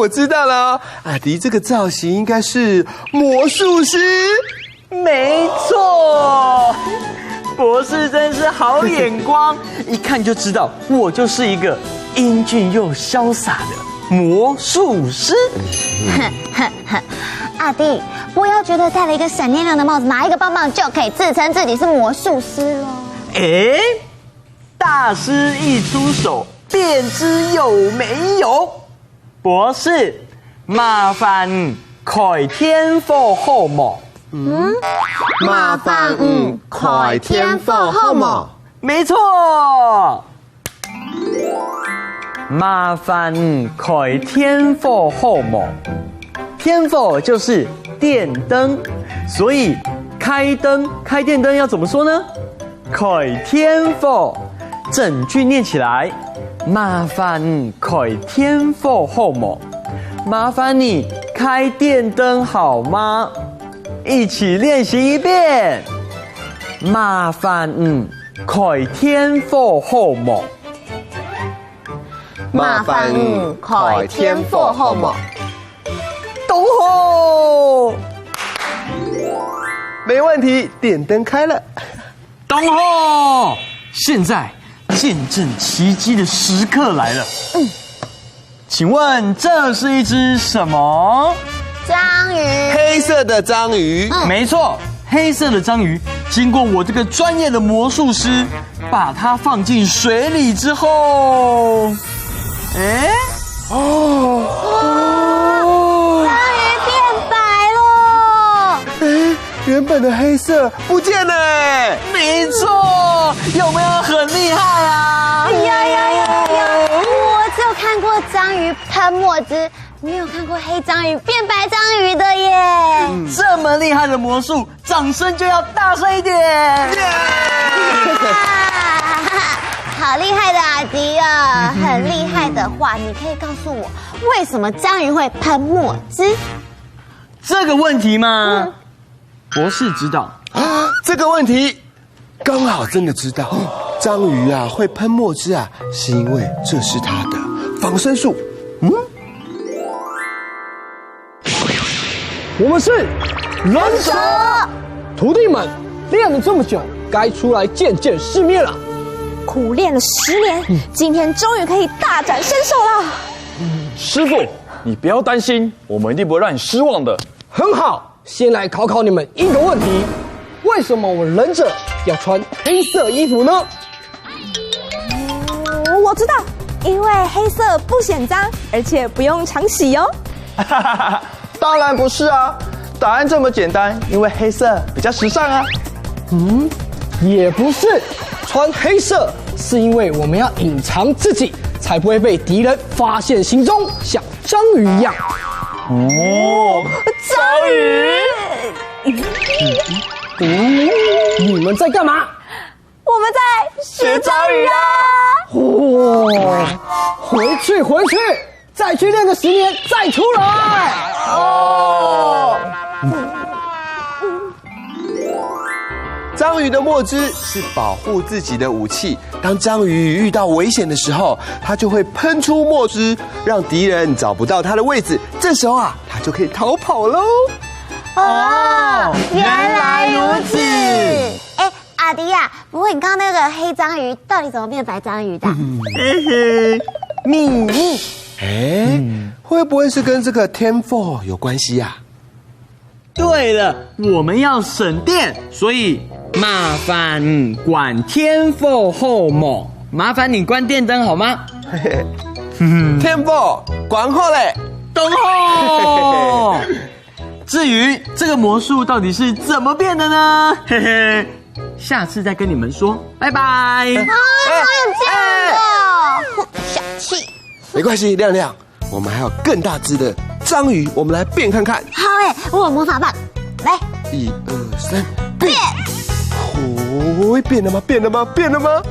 我知道了哦，阿迪这个造型应该是魔术师。没错，博士真是好眼光，一看就知道我就是一个英俊又潇洒的魔术师。阿弟，不要觉得戴了一个闪亮亮的帽子，拿一个棒棒就可以自称自己是魔术师喽。大师一出手，便知有没有。博士，麻烦开天火好吗？麻烦开天火好吗？没错。麻烦开天火好吗？天火就是电灯，所以开电灯要怎么说呢？开天火，整句念起来。麻烦开天火好吗？麻烦你开电灯好吗？一起练习一遍。麻烦开天火好吗？麻烦开天火好吗？懂吼！没问题，电灯开了。懂吼！现在见证奇迹的时刻来了。请问这是一只什么？章鱼。黑色的章鱼。没错，黑色的章鱼。经过我这个专业的魔术师把它放进水里之后，原本的黑色不见了。没错，有没有很厉害啊？有，我只有看过章鱼喷墨汁，没有看过黑章鱼变白章鱼的耶。这么厉害的魔术，掌声就要大声一点！好厉害的阿迪啊！很厉害的话，你可以告诉我为什么章鱼会喷墨汁？这个问题嘛，博士知道。这个问题刚好真的知道，章鱼啊会喷墨汁啊，是因为这是它的防身术。我们是忍者，徒弟们练了这么久，该出来见见世面了。苦练了10年，今天终于可以大展身手了。师傅，你不要担心，我们一定不会让你失望的。很好，先来考考你们一个问题：为什么我们忍者要穿黑色衣服呢？我知道，因为黑色不显脏，而且不用常洗哦。当然不是啊，答案这么简单，因为黑色比较时尚啊。也不是，穿黑色是因为我们要隐藏自己，才不会被敌人发现行踪，像章鱼一样。章鱼！你们在干嘛？我们在学章鱼啊！回去，再去练个10年，再出来。章鱼的墨汁是保护自己的武器，当章鱼遇到危险的时候，它就会喷出墨汁，让敌人找不到它的位置，这时候啊，它就可以逃跑喽。原来如此。阿迪呀，不过你刚刚那个黑章鱼到底怎么变白章鱼的？秘密。会不会是跟这个天赋有关系啊？对了，我们要省电，所以麻烦管天赋后吗？麻烦你关电灯好吗？天赋管好嘞，懂后。至于这个魔术到底是怎么变的呢？下次再跟你们说，拜拜。这样的，小气。没关系，亮亮，我们还有更大只的章鱼，我们来变看看。好我有魔法棒，来，1、2、3，变！变了吗？变了吗？